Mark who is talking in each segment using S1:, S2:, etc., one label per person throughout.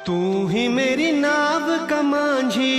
S1: तू ही मेरी नाव का मांझी।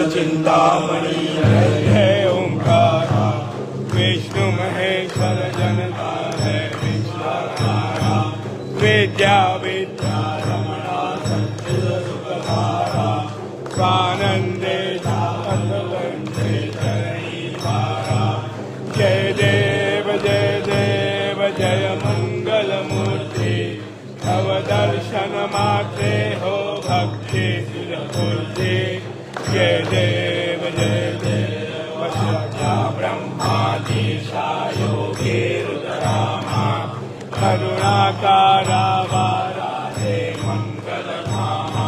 S2: चिंतामणि है ओंकार, विष्णु महेश्वर जनता है विश्वाधारा, विद्या विद्या रमणा सच्चिद सुखधारा, स्वानंदे जातवंदे जय पारा। जय देव जय मंगल मूर्ति, तव दर्शन मात्रे हो भक्ति सुरपूर्ति। जय देव सत्या ब्रह्माधीशा योगी रुद्रामा, करुणाकारा वाराहे मंगलधामा,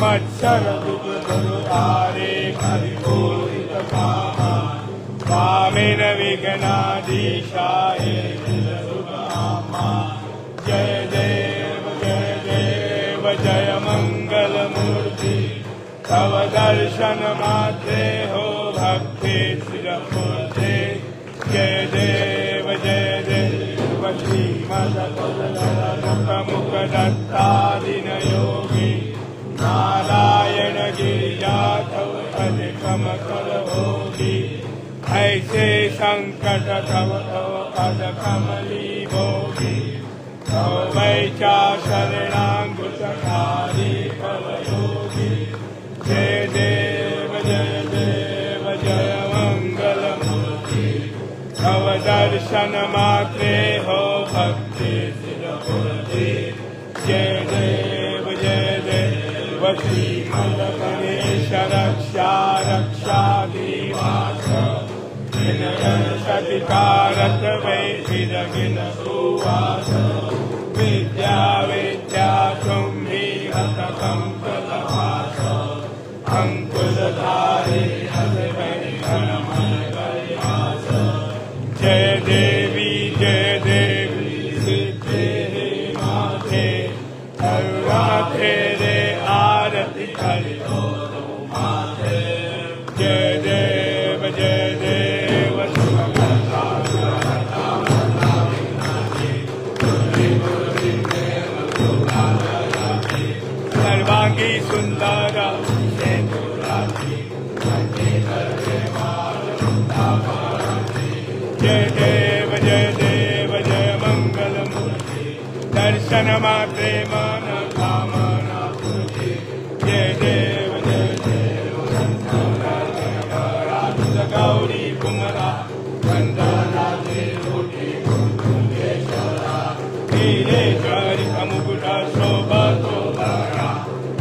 S2: मत्सर दुर्गुरुहारे परिपूरित कामा, स्वामिन विघ्नाधीशाय शुभामा। जय देव जय मंगल मूर्ति, तव दर्शन मात्रे हो भक्ति सुरपूर्ति। जय देव श्रीमद् दत्तादिन योगी, नारायण गिरिजाधव अधिकम कल भोगी। ऐसे संकट तव पद कमली भोगी, तव वैचा शरणांगुतकारी भव योगी। जय देव जय मंगल मूर्ति, तव दर्शन मात्रे हो भक्ति सिरपूर्ति। जय देव श्रीमद गणेश रक्षा रक्षाधिवास सतिकारत वैदिरगिन सुवास विद्या विद्या तुम्हि हतकं प्रभास अंकुशधारे हसवैगणमयगयास जय देवी सिद्धे माते माथे रे आरती करो माथे जय देव सर्वांगी सुंदर जय देव जय मंगल मूर्ति दर्शन मात्रे मन कामना पूर्ति जय देव गौरी कुमरा वंदना देवोटी कुंकुमेश्वरा नीलेश्वरी मुकुटा शोभतो भरा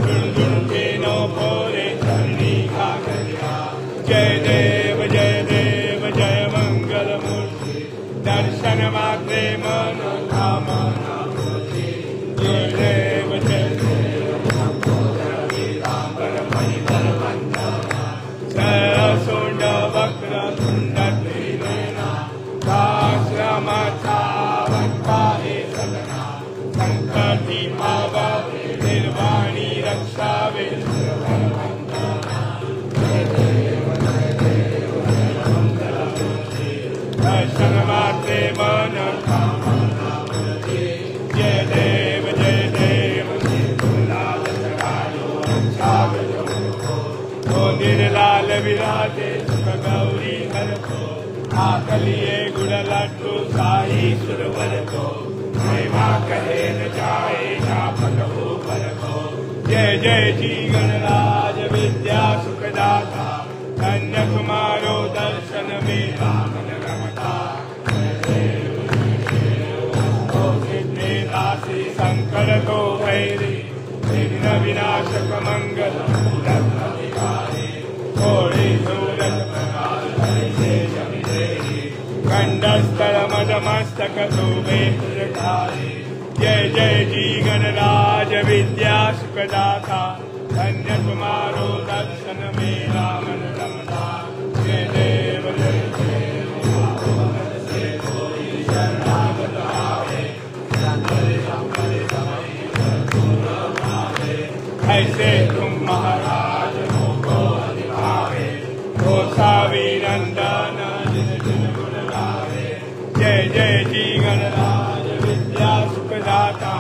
S2: झुनझुनकेनो भोरे धरणी घाघरिया जय देव जय मंगल मूर्ति दर्शन मात्रे मन कामना पूर्ति जय देव सरसुंड वक्र तुंड त्रिनयना दाश्रमचावंता हे सदना संकटी भाव निर्वाणी रक्षावे दर्शन मात्रे मन कामना पूर्ति जय देव लाल सगायो छावलो निर्लाल विराजे सुख गौरी हर को आकलिए गुड़ लड्डू साई सुरवर को महिमा कहे न जाए ना पटो पर को जय जय जी गणराज विद्या सुखदाता कन्याकुमारो दर्शन मेरा मन रमता सिद्धे दासी शंकर को भैरी विघ्न विनाशक मंगल कंडस्थल मदमस्तक शोभे पुरधारी जय जय जी गणराज विद्या सुखदाता धन्य तुम्हारो दर्शन मेरा मन रमता जय देव ऐसे तुम महाराज को अधिभावे हो सावी नंदन जय जय जी गणराज विद्या सुखदाता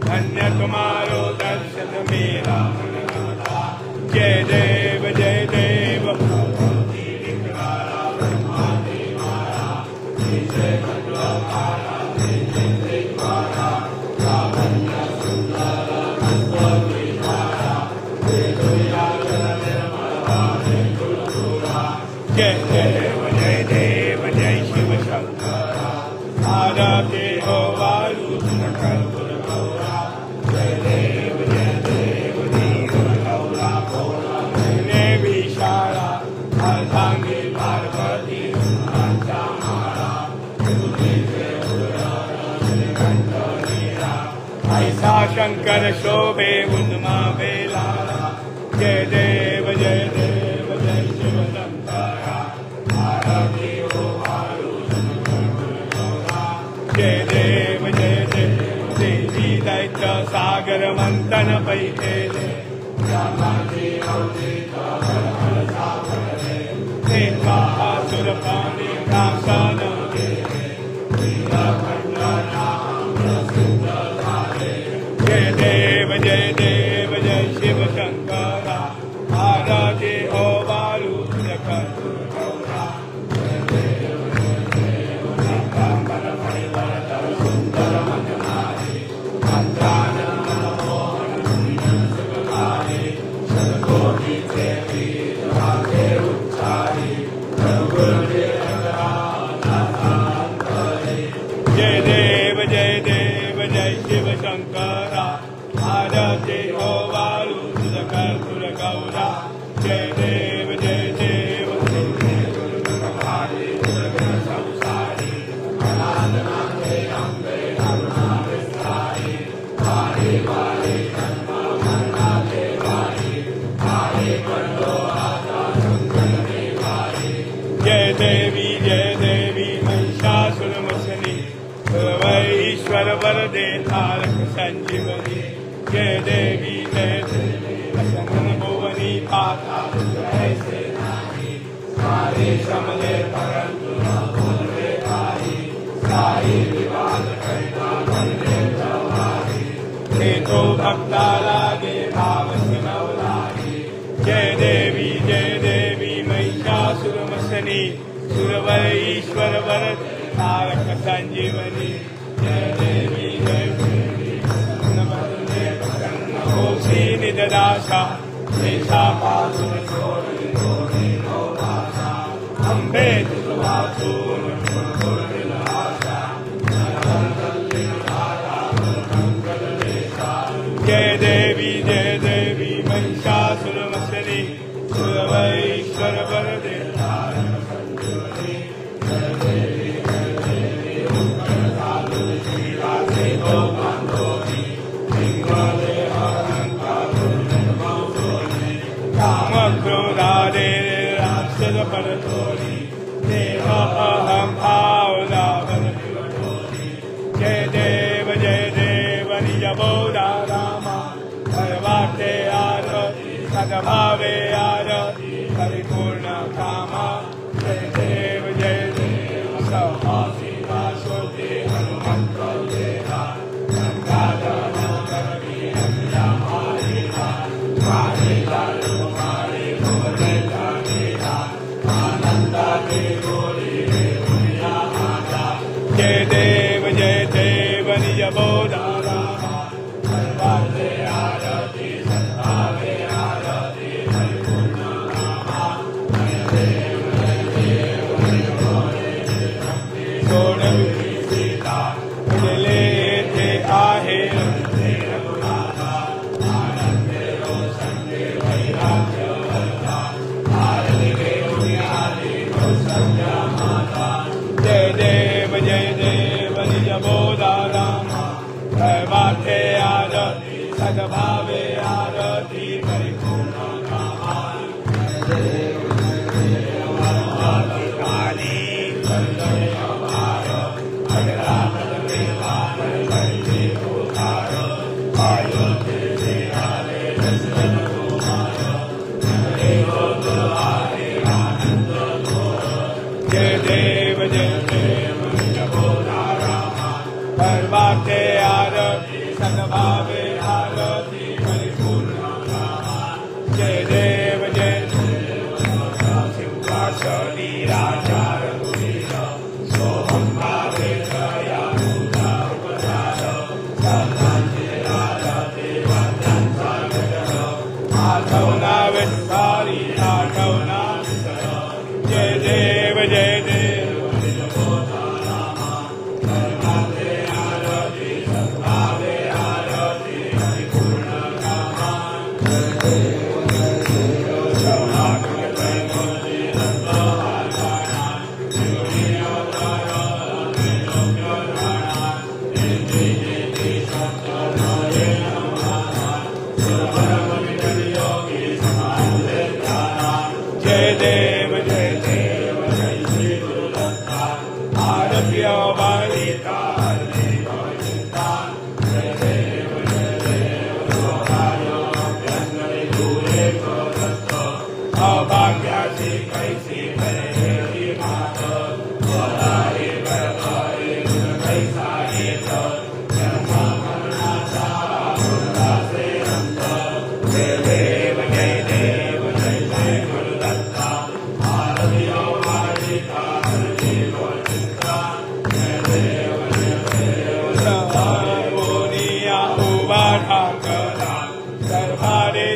S2: धन्य तुम्हारो दर्शन मेरा मन रमता जय देव जय देव जय शिव शंकर आरते हो वायु कर्पूर गौरा जय देव दीन गौरा ने विशाला अर्धांगी पार्वती सुमंता मारा ऐसा शंकर शोभे उन्मा बेलारा जय देव जय शिव शंकरा आरती हो वायु जय देव देवी दैत्य सागर मंथन पैठेले सुर पानी कासन जय देव जय शिव शंकरा आरती हो वायु गौरा जय शिव शंकरा आरती हो वायु जय देवी महिषासुरमर्दिनी सर्वैश्वर वरदे तारक संजीवनी जय देवी असंगन भुवनी पाता ऐसे नाही सारे समले परंतु न बोले भाई सारी विवाद करता बंदे जवारी हे तो भक्ता लागे भाव सिमवलागी जय देवी महिषासुरमर्दिनी सुरवर ईश्वर वरद तारक संजीवनी जय देवी होसी निददासा शेषा पासुर अम्बे तुवासून जय देवी महिषासुरमर्दिनी सुरवैश्वर वरदे क्रोधादे राक्षस परतोरी देव अहम भावनावन जय देव निज बोधा रामा सर्वार्थे आरती सद्भावे आरती परिपूर्ण कामा जय देव सहासी वासुदे हनुमंत देवा गंगाधर करवी अंजा मारी जय देव निज बोधा रामा सर्वार्थे आरती सद्भावे आरती परिपूर्ण कामा जय देव सोनवी सीता उजले थे आहे जय देव निज बोधा रामा सर्वार्थे आरती सद्भावे आरती परिपूर्ण कामा जय देव सर्वार्थे आरती सद्भावे आरती परिपूर्ण कामा जय देव सिंहासनी राचार सोहम भावे जया आठवना विस्तारी आठवना जय देव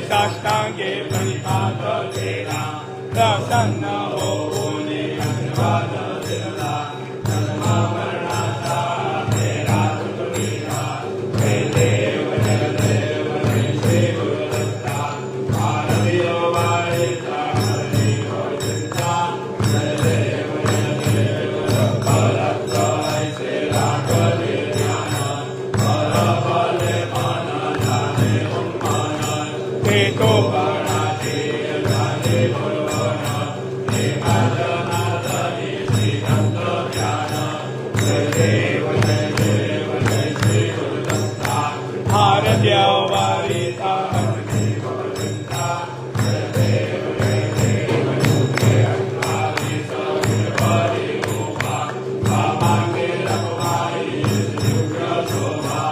S2: साष्टांगे परिपात तेरा प्रसन्न होने धन्यवाद तेरा जन्म मरणाचा तेरा तुझीरा हे देव जय गुरुदत्ता भारतीय वाळीचा हरिओ चिंता जय देव परत ऐसे लागले ज्ञान पर फले गोपणाचे झाले बोलवण हे भजनातरी श्रीदत्त ध्यान जय देव जय देव जय श्री गुरुदत्ता भारतीय वारिता हरदेव वृंदा जय देव जय देव जय अन्नादी सौरवारी गोपा बाबांगे रखवारी शुक्र शोभा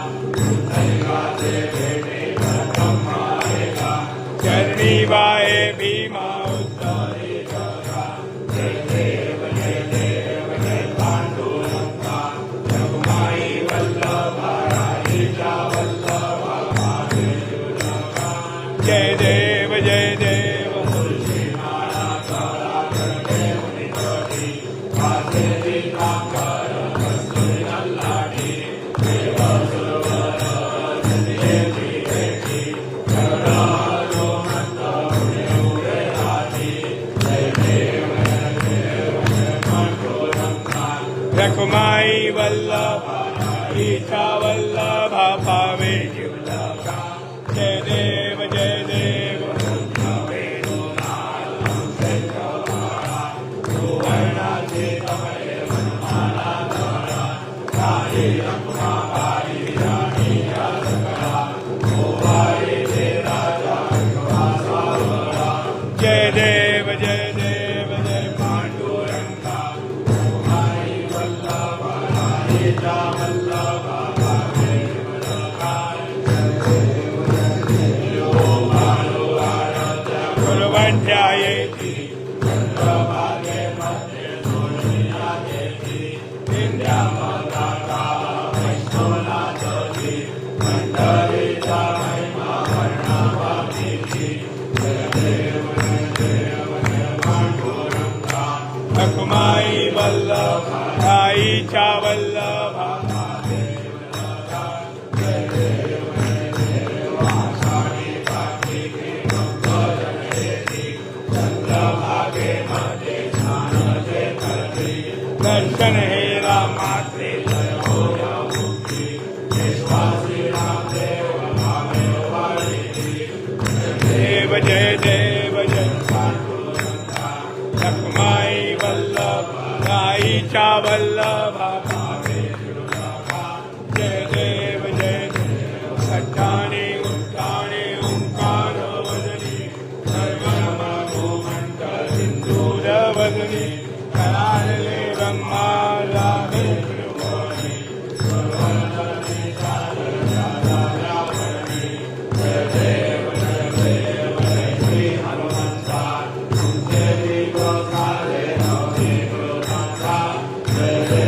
S2: उद्धरिकाचे भेटे ब्रह्माएका चरणी वाहे भीमा उत्तरे जगा जय देव जय देव जय पांडुरंगा रघुमाई वल्लभा राहीचा वल्लभा महादेवका जय देव जय देव तुलसी माला करा देव निकटी वासेरी काकर कस्तुरी नल्लाटी देव सुरवर जनेती भेटी जगदालो नंद उडे उडे राजी जय देव जय देव जय पांडुरंगा रखुमाई वल्लभा राहीचा वल्लभा पावे जीवलका जय देव जय देव सुवर्णाचे कमळे वनमाला धरा राही रखुमाबाई राणी या सकला गोवारी ते राजा वासावरा जय देव जय देव जय पांडुरंगा रखुमाई वल्लभा राहीचा वल्लभा पावे जीवलका गुरुवंध्यायेति चंद्रभागे मध्ये सोनिया देती विद्यामदाता वैष्णवनाथी पंढरीचा महिमा वर्णवादीची जय देव जय देव जय पांडुरंगा रखुमाई वल्लभा राहीचा वल्लभा महादेवका जय देव जय देव आषाढी कार्तिकी भक्तजनेती चंद्रभागे मध्ये स्नान जे करती दर्शन हेरा मात्रे जय होया मुक्ती विश्वासी रामदेव भावे वाळीती जय देव जय देव जय पांडुरंगा रखुमाई वल्लभा राहीचा वल्लभा भावे जीवलका जय देव जय देव सत्याने उत्ताने ओंकार वदनी सर्वमगोमंत सिंधूर वदनी कराले ब्रह्मा राधे त्रिभुवनी सर्वधनी शारदा रावणी जय देव जय देव जय श्री हनुमंता तुमचे दीप काले नवदीप नाथा जय देव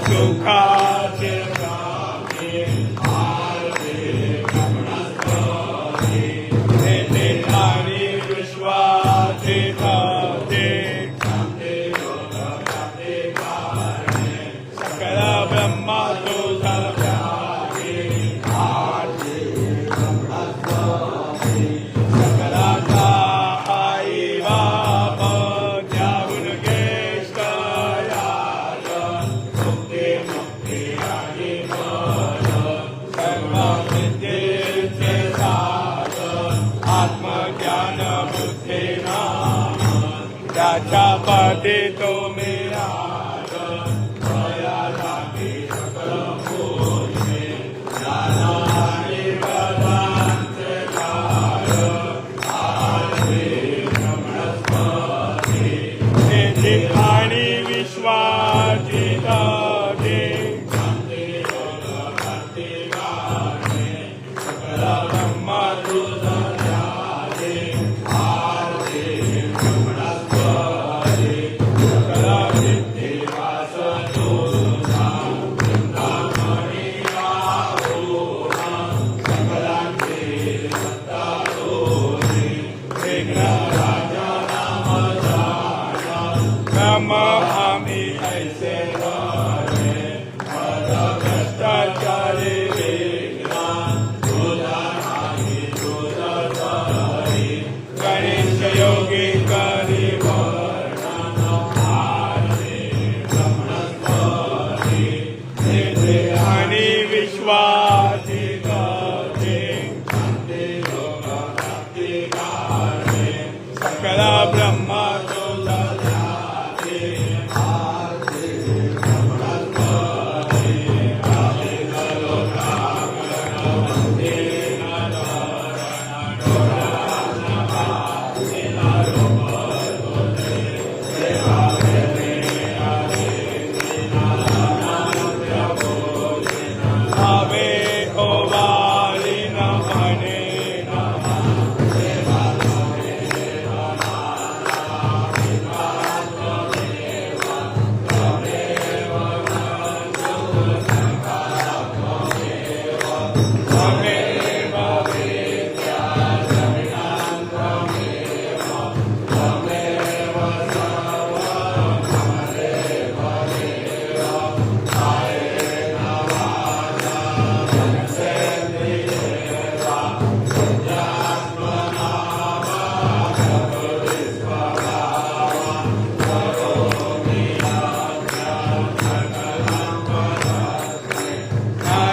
S2: सुखाचे स्वामी तेथे आणि विश्वाचे ते सकल ब्रह्मा तुझा सकलाचा आई बाप त्याहून ज्येष्ठ आत्मज्ञान बुद्धे नाम त्याच्या पाठी तो मेरा आणि विश्वाजित ब्रह्मा तुझा ब्रह्म आम्ही ऐसे भ्रष्टाचारी गणेश योगी करी आणि विश्वासी सकल ब्रह्मा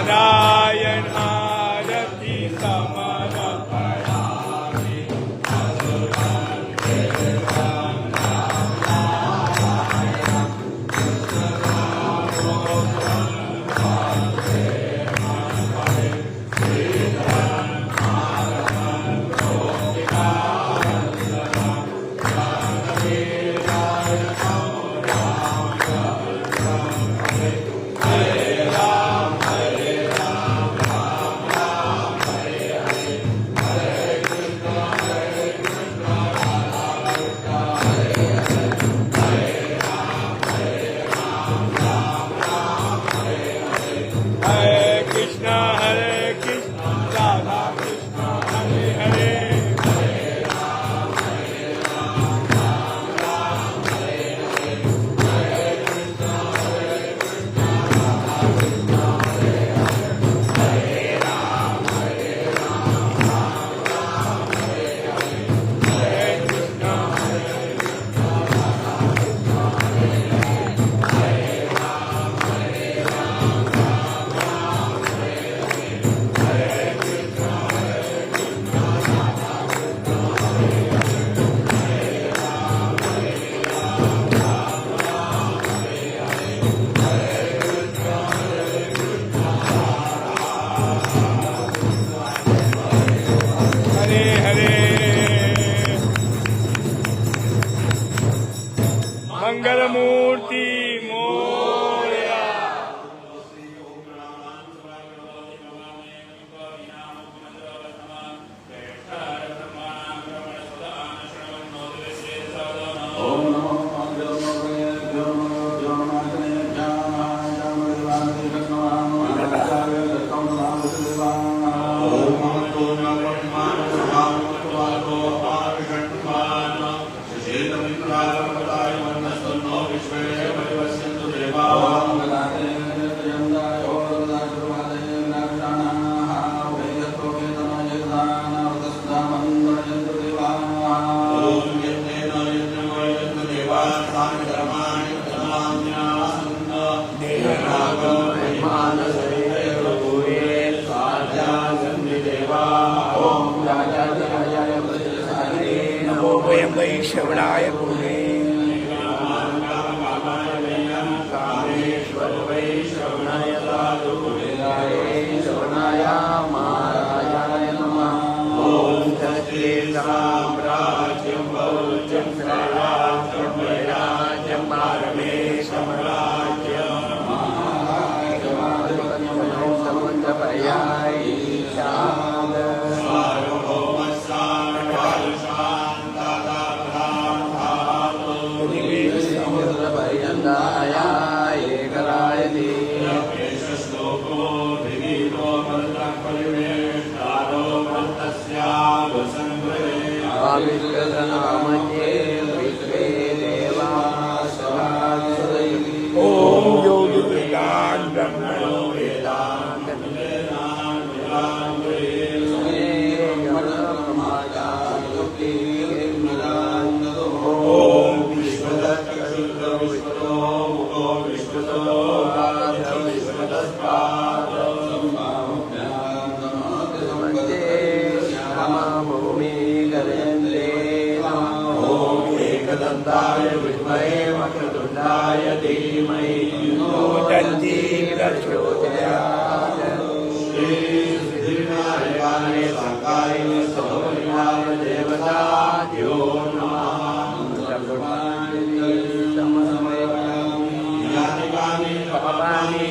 S2: नारायण आरती समर्पयामि
S3: निर्मलाय गुणे
S1: कामेश्वर वै श्रवणाय साधुविदाय श्रवणाय महाराजाय नमः ॐ तत्ते साम्राज्यं भौज्यं सर्वाज्यं वैराज्यं पारमेशमराज्यं समन्तपर्याय ईशान पर्यन्ताय एकरायति आविष्कृतनामन्ये विश्वे देवाः
S3: ॐ योगि वेदान् ब्रह्मणो
S1: विद्महे वक्रतुण्डाय धीमहि
S3: तन्नो
S1: प्रचोदयात् श्रीसिद्धिविनायकाय साकाय सौम्याय देवताभ्यो नमः समसमयामि पापानि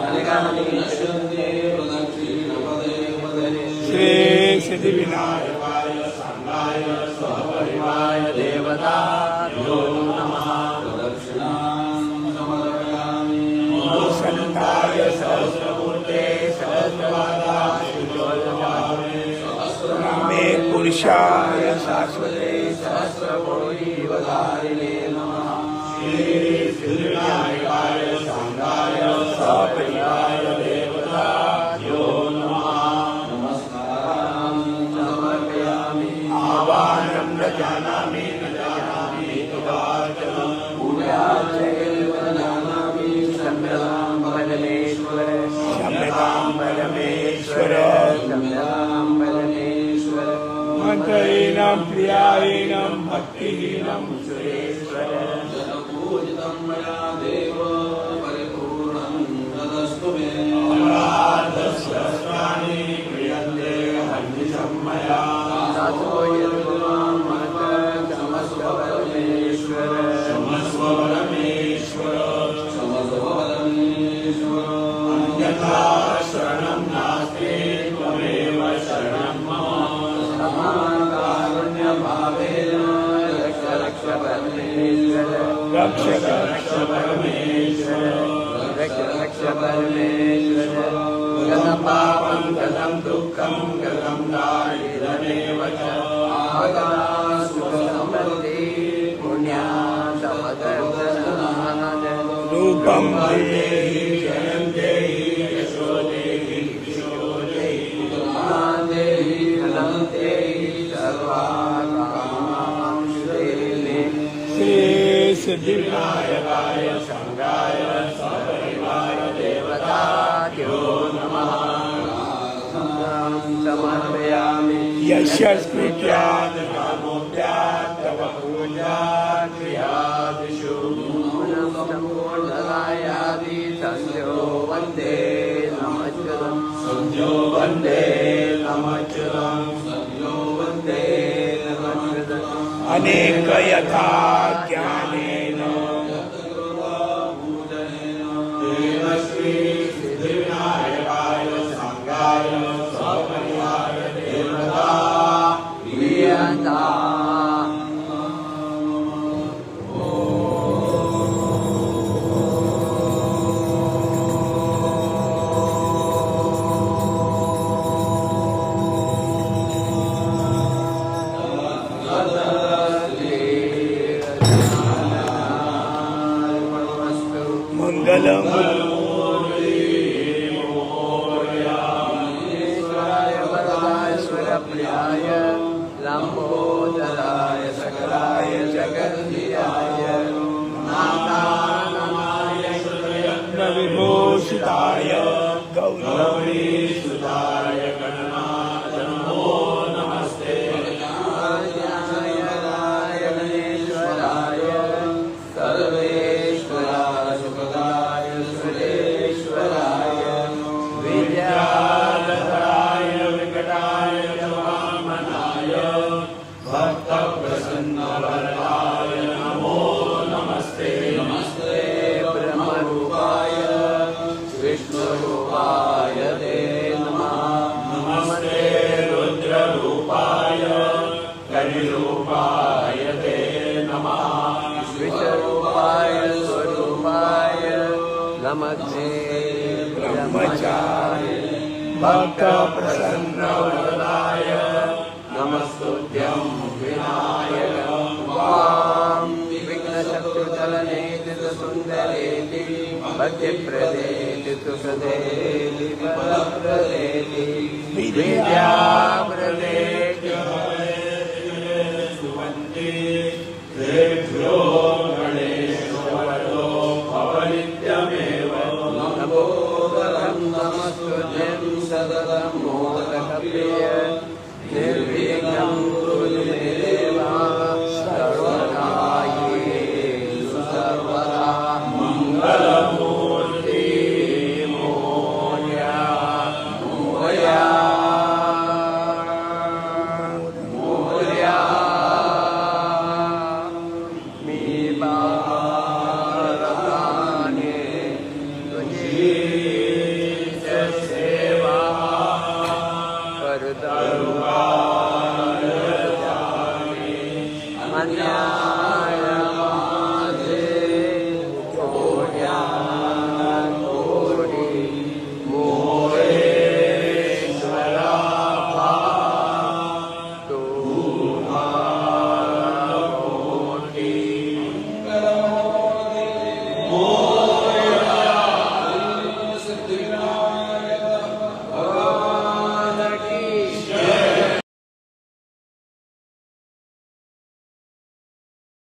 S1: अनेकानि
S3: श्री सिद्धिविनायकाय
S1: सपरिवाय देवताभ्यो नमः
S3: संताय
S1: सहस्रमूर्ते
S3: मे पुरुषाय शाश्वते
S1: सहस्रकोटिवधारिणे नमः श्रीसिद्धिविनायकाय शान्ताय सपरिवाय देवताभ्यो नमः नमस्कारामि समर्पयामि आवाहनं न जानामि पूजाचैव जानामि सम्यतां परमेश्वर
S3: क्षम्यतां परमेश्वर
S1: क्षम्यतां परमेश्वर
S3: मन्त्रेणां प्रियायणां भक्तिहीनं
S1: सुरेश्वर
S4: पूजितं मया देव परिपूर्णं तदस्तु मे
S1: अपराधसहस्राणि क्रियन्ते हन्निशं मया दासो यद्वां क्षमस्व परमेश्वर क्षमस्व परमेश्वर
S4: समसवरमेश्वर
S1: अन्यथा शरणं नास्ति त्वमेव शरणं मम समाकारुण्यभावेन रक्ष रक्ष परमेश्वर
S3: रक्ष
S1: रक्ष परमेश्वर रक्ष रक्ष परमेश्वर गतं पापं गतं दुःखं गतं दारिद्र्यमेव च आगता सुखसमृद्धि पुण्यात्तमदर्शनात्
S3: रूपं
S1: देहि जयं देहि यशो देहि दिशो देहि पुत्रान् देहि धनं देहि सर्वाकामां देहि
S3: श्री सिद्धिविनायकाय
S1: शङ्काय सपरिवार देवताभ्यो नमः समर्पयामि
S3: यस्य स्मृत्यात्
S1: कामोद्यात् तव पूजात् क्रियादिषु नूनं सम्पूर्णदायादि सन्ध्यो वन्दे नमच्युतं सन्ध्यो वन्दे नमच्युतं सन्ध्यो वन्दे नमच्युतम्
S3: अनेक यथा ज्ञानेन
S1: देव श्री सिद्धिविनायकाय सांगाय सपरिवार देवता प्रियता
S3: मंगलम
S1: ईश्वराय वरदाय स्वरप्रियाय लंबोदराय सकलाय जगद्धियाय नाथानमाय
S3: विभूषिताय गौरवी
S1: सुधाय गणनाथ नमो नमस्ते स्वरूपाय ते नमः
S2: नमस्ते रुद्ररूपाय कलिरूपाय ते नमः
S1: विश्वरूपाय स्वरूपाय नमस्ते ब्रह्मचारी
S3: भक्त प्रसन्न
S2: वरदाय
S1: नमस्तुभ्यं विनायकं वां विघ्नशत्रुचलनेति सुन्दरेति भक्तिप्रदेति सुखदेति फलप्रदेति विद्याप्रदेति
S2: तेभ्यो गणेशवरो भवनित्यमेव
S1: नमोदरं नमस्तुभ्यं सततं मोदकप्रिय